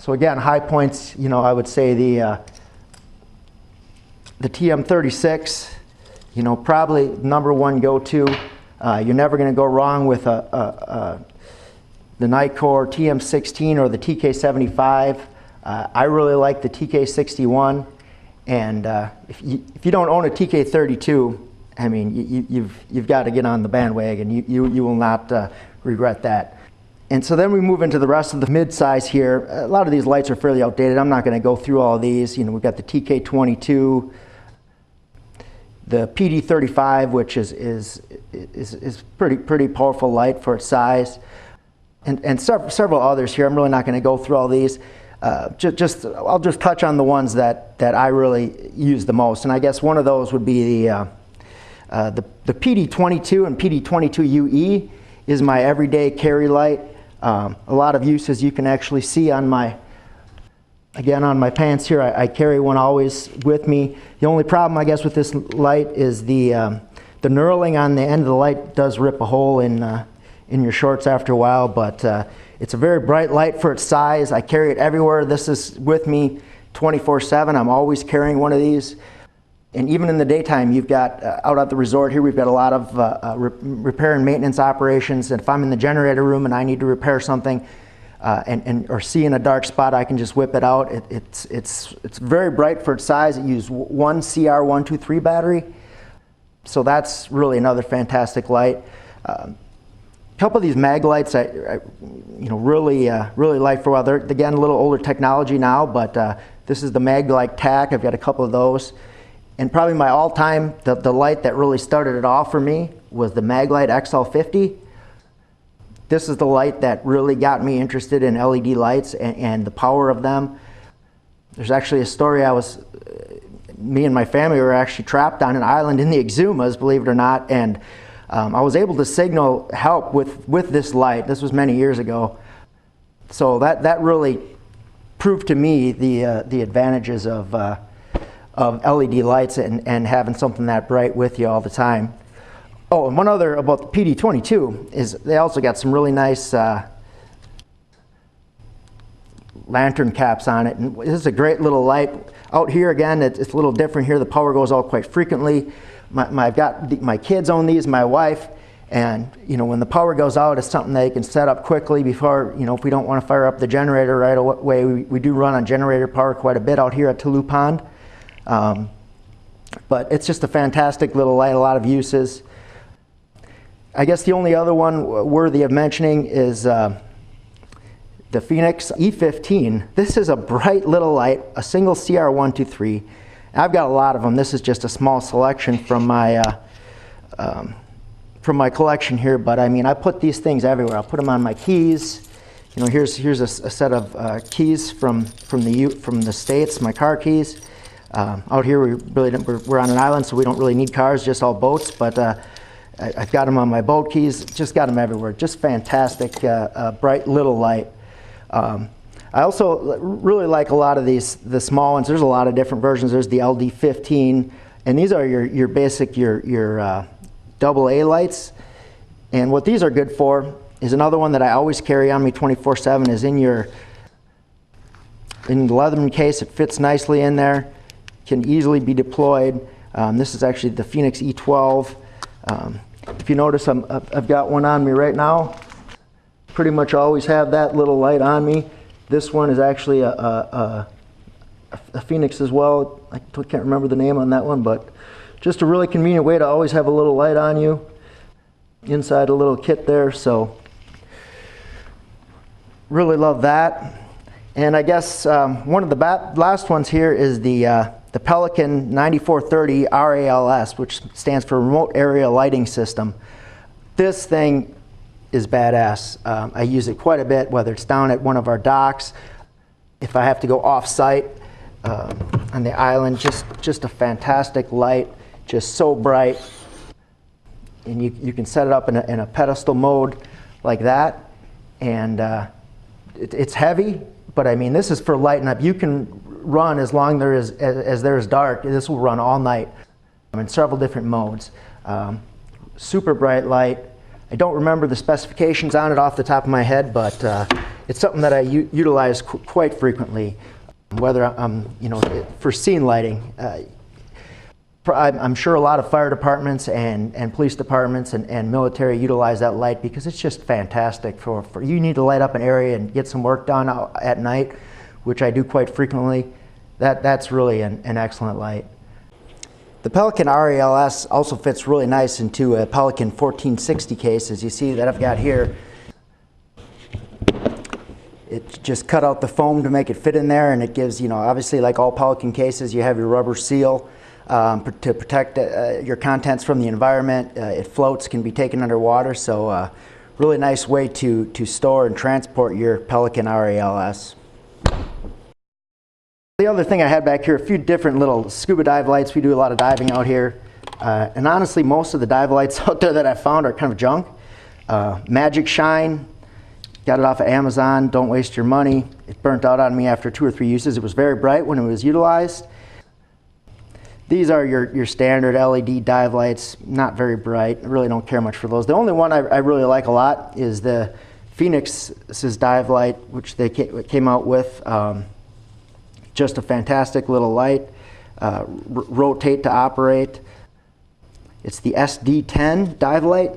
So again, high points, you know, I would say the TM36, you know, probably number one go-to. You're never going to go wrong with the Nikkor TM16 or the TK75. I really like the TK61, and if you don't own a TK32, I mean, you've got to get on the bandwagon. You will not regret that. And so then we move into the rest of the mid-size here. A lot of these lights are fairly outdated. I'm not going to go through all of these. You know, we've got the TK22, the PD35, which is pretty powerful light for its size, and several others here. I'm really not going to go through all these. I'll just touch on the ones that I really use the most. And I guess one of those would be the PD22 and PD22UE is my everyday carry light. A lot of uses you can actually see on my pants here. I carry one always with me. The only problem, I guess, with this light is the knurling on the end of the light does rip a hole in your shorts after a while, but it's a very bright light for its size. I carry it everywhere. This is with me 24/7. I'm always carrying one of these. And even in the daytime, you've got, out at the resort here, we've got a lot of repair and maintenance operations. And if I'm in the generator room and I need to repair something or see in a dark spot, I can just whip it out. It's very bright for its size. It uses one CR123 battery. So that's really another fantastic light. A couple of these mag lights I really like for a while. They're, again, a little older technology now, but this is the mag-like tack. I've got a couple of those. And probably my all-time, the light that really started it all for me was the Maglite XL50. This is the light that really got me interested in LED lights and the power of them. There's actually a story me and my family were actually trapped on an island in the Exumas, believe it or not, and I was able to signal help with this light. This was many years ago. So that really proved to me the advantages of LED lights and having something that bright with you all the time. Oh, and one other about the PD22 is they also got some really nice lantern caps on it. And this is a great little light. Out here again, it's a little different here. The power goes out quite frequently. I've got my kids own these, my wife, and you know, when the power goes out, it's something they can set up quickly before, you know, if we don't want to fire up the generator right away. We do run on generator power quite a bit out here at Toulouse Pond. But it's just a fantastic little light, a lot of uses. I guess the only other one worthy of mentioning is the Phoenix E15. This is a bright little light, a single CR123. I've got a lot of them. This is just a small selection from my collection here, but I mean, I put these things everywhere. I'll put them on my keys. You know, here's a set of keys from the States, my car keys. Out here, we're on an island, so we don't really need cars, just all boats. But I've got them on my boat keys. Just got them everywhere. Just fantastic, bright little light. I also really like a lot of the small ones. There's a lot of different versions. There's the LD15, and these are your basic AA lights. And what these are good for is another one that I always carry on me 24/7 is in the Leatherman case. It fits nicely in there. Can easily be deployed. This is actually the Phoenix E12. If you notice, I've got one on me right now. Pretty much always have that little light on me. This one is actually a Phoenix as well. I can't remember the name on that one, but just a really convenient way to always have a little light on you. Inside a little kit there, so really love that. And I guess one of the last ones here is the Pelican 9430 RALS, which stands for Remote Area Lighting System. This thing is badass. I use it quite a bit, whether it's down at one of our docks, if I have to go off-site on the island. Just a fantastic light, just so bright. And you can set it up in a pedestal mode like that, and it's heavy, but I mean, this is for lighting up. You can run as long as there is dark. This will run all night in several different modes. Super bright light. I don't remember the specifications on it off the top of my head, but It's something that I utilize quite frequently, whether I'm, for scene lighting. I'm sure a lot of fire departments and police departments and military utilize that light because it's just fantastic for you need to light up an area and get some work done at night, which I do quite frequently. That's really an excellent light. The Pelican RALS also fits really nice into a Pelican 1460 case, as you see that I've got here. It just cut out the foam to make it fit in there, and it gives, obviously like all Pelican cases, you have your rubber seal to protect your contents from the environment. It floats, can be taken underwater, so really nice way to store and transport your Pelican RALS. The other thing I had back here, a few different little scuba dive lights. We do a lot of diving out here. And honestly, most of the dive lights out there that I found are kind of junk. Magic Shine, got it off of Amazon. Don't waste your money. It burnt out on me after 2 or 3 uses. It was very bright when it was utilized. These are your standard LED dive lights, not very bright. I really don't care much for those. The only one I really like a lot is the Phoenix's dive light, which they came out with. Just a fantastic little light, rotate to operate. It's the SD10 dive light,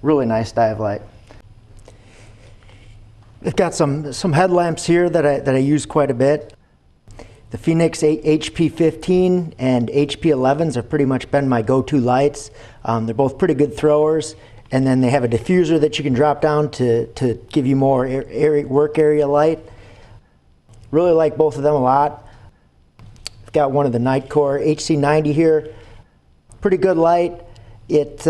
really nice dive light. It's got some headlamps here that I use quite a bit. The Phoenix HP15 and HP11s have pretty much been my go-to lights. They're both pretty good throwers, and then they have a diffuser that you can drop down to give you more work area light. Really like both of them a lot. I've got one of the Nightcore HC90 here. Pretty good light. It's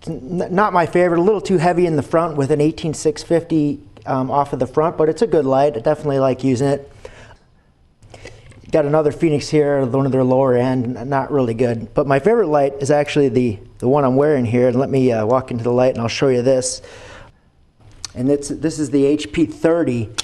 not my favorite, a little too heavy in the front with an 18650 off of the front, but it's a good light. I definitely like using it. Got another Phoenix here, one of their lower end, not really good. But my favorite light is actually the one I'm wearing here. And let me walk into the light and I'll show you this. And this is the HP30.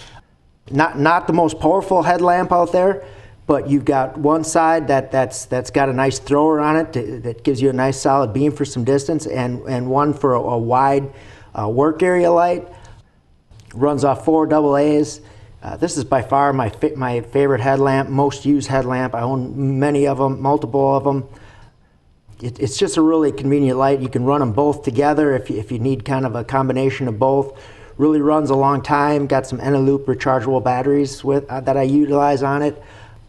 Not the most powerful headlamp out there, but you've got one side that's got a nice thrower on it that gives you a nice solid beam for some distance, and one for a wide work area light. Runs off 4 AA's. This is by far my favorite headlamp, most used headlamp. I own many of them, multiple of them. It's just a really convenient light. You can run them both together if you need kind of a combination of both. Really runs a long time. Got some Eneloop rechargeable batteries that I utilize on it.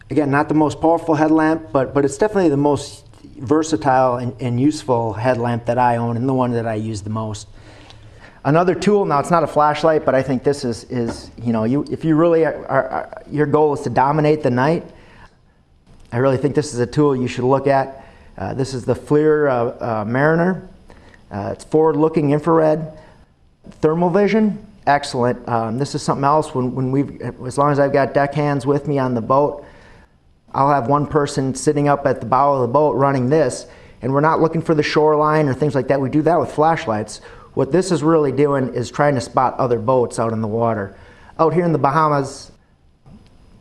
Again, not the most powerful headlamp, but it's definitely the most versatile and useful headlamp that I own, and the one that I use the most. Another tool, now it's not a flashlight, but I think this is if you really your goal is to dominate the night, I really think this is a tool you should look at. This is the FLIR Mariner. It's forward-looking infrared. Thermal vision, excellent. This is something else as long as I've got deckhands with me on the boat, I'll have one person sitting up at the bow of the boat running this, and we're not looking for the shoreline or things like that. We do that with flashlights. What this is really doing is trying to spot other boats out in the water. Out here in the Bahamas,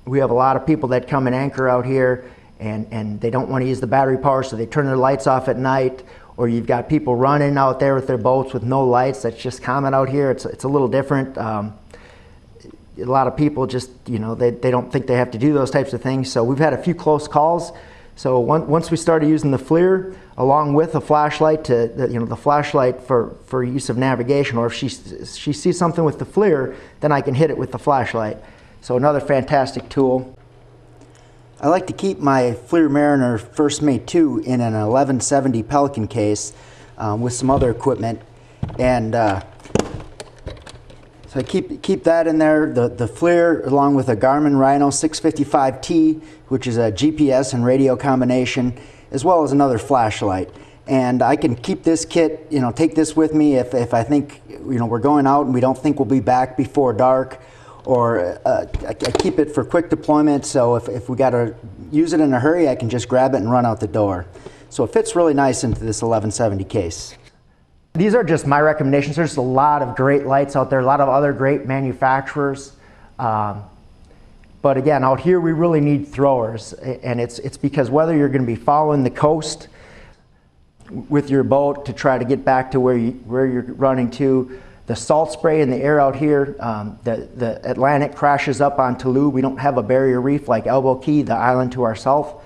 we have a lot of people that come and anchor out here, and they don't want to use the battery power, so they turn their lights off at night. Or you've got people running out there with their boats with no lights. That's just common out here. It's a little different. A lot of people just, they don't think they have to do those types of things. So we've had a few close calls. So once we started using the FLIR along with a flashlight the flashlight for use of navigation, or if she sees something with the FLIR, then I can hit it with the flashlight. So another fantastic tool. I like to keep my FLIR Mariner First Mate 2 in an 1170 Pelican case with some other equipment, and so I keep that in there. The FLIR along with a Garmin Rhino 655T, which is a GPS and radio combination, as well as another flashlight. And I can keep this kit, take this with me if I think we're going out and we don't think we'll be back before dark. Or I keep it for quick deployment, so if we got to use it in a hurry, I can just grab it and run out the door. So it fits really nice into this 1170 case. These are just my recommendations. There's a lot of great lights out there, a lot of other great manufacturers. But again, out here we really need throwers, and it's because whether you're going to be following the coast with your boat to try to get back to where you're running to, the salt spray in the air out here. The Atlantic crashes up on Toulouse. We don't have a barrier reef like Elbow Key, the island to our south.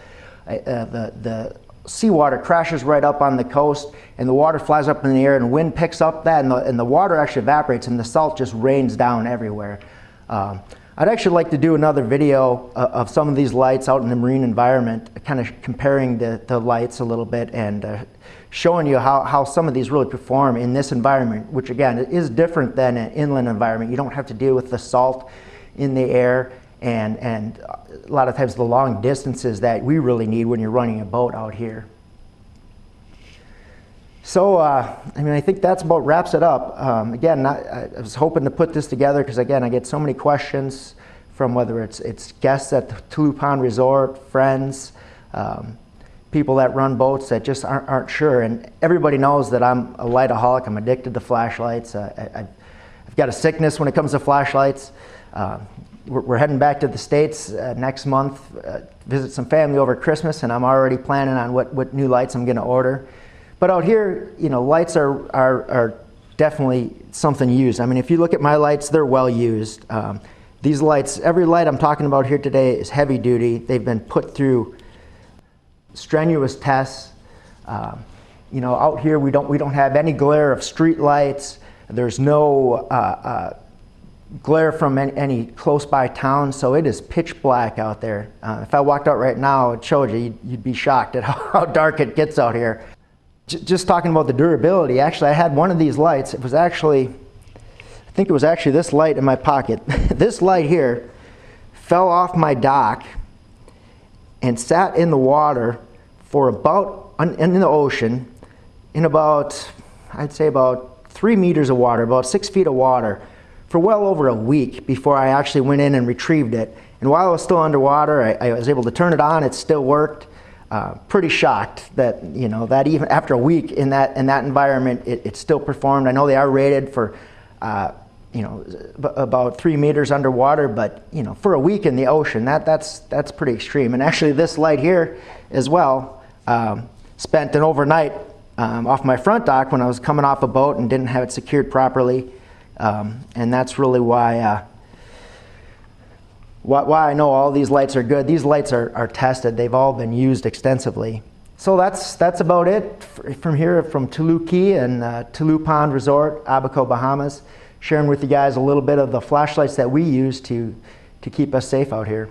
The seawater crashes right up on the coast, and the water flies up in the air, and the wind picks up that, and the water actually evaporates, and the salt just rains down everywhere. I'd actually like to do another video of some of these lights out in the marine environment, kind of comparing the lights a little bit, and showing you how some of these really perform in this environment, which again is different than an inland environment. You don't have to deal with the salt in the air and a lot of times the long distances that we really need when you're running a boat out here. So, I mean, I think that's about wraps it up. Again, I was hoping to put this together because, again, I get so many questions from whether it's guests at the Toulouse Pond Resort, friends, people that run boats that just aren't sure. And everybody knows that I'm a lightaholic. I'm addicted to flashlights. I've got a sickness when it comes to flashlights. We're heading back to the States next month, visit some family over Christmas, and I'm already planning on what new lights I'm going to order. But out here, you know, lights are definitely something used. I mean, if you look at my lights, they're well used. These lights, every light I'm talking about here today is heavy duty. They've been put through strenuous tests. You know, out here we don't have any glare of street lights. There's no glare from any close by town, so it is pitch black out there. If I walked out right now, it showed you, you'd be shocked at how dark it gets out here. Just talking about the durability, actually I had one of these lights. It was actually, I think it was actually this light in my pocket. This light here fell off my dock and sat in the water for about, in the ocean, in about, I'd say about 3 meters of water, about 6 feet of water, for well over a week before I actually went in and retrieved it. And while I was still underwater, I was able to turn it on. It still worked. Pretty shocked that, you know, that even after a week in that environment, it still performed. I know they are rated for, you know, about 3 meters underwater, but you know, for a week in the ocean, that's pretty extreme. And actually, this light here as well spent an overnight off my front dock when I was coming off a boat and didn't have it secured properly, and that's really why I know all these lights are good. These lights are tested. They've all been used extensively. So that's about it from here, from Toulouse Key and Toulouse Pond Resort, Abaco, Bahamas, sharing with you guys a little bit of the flashlights that we use to keep us safe out here.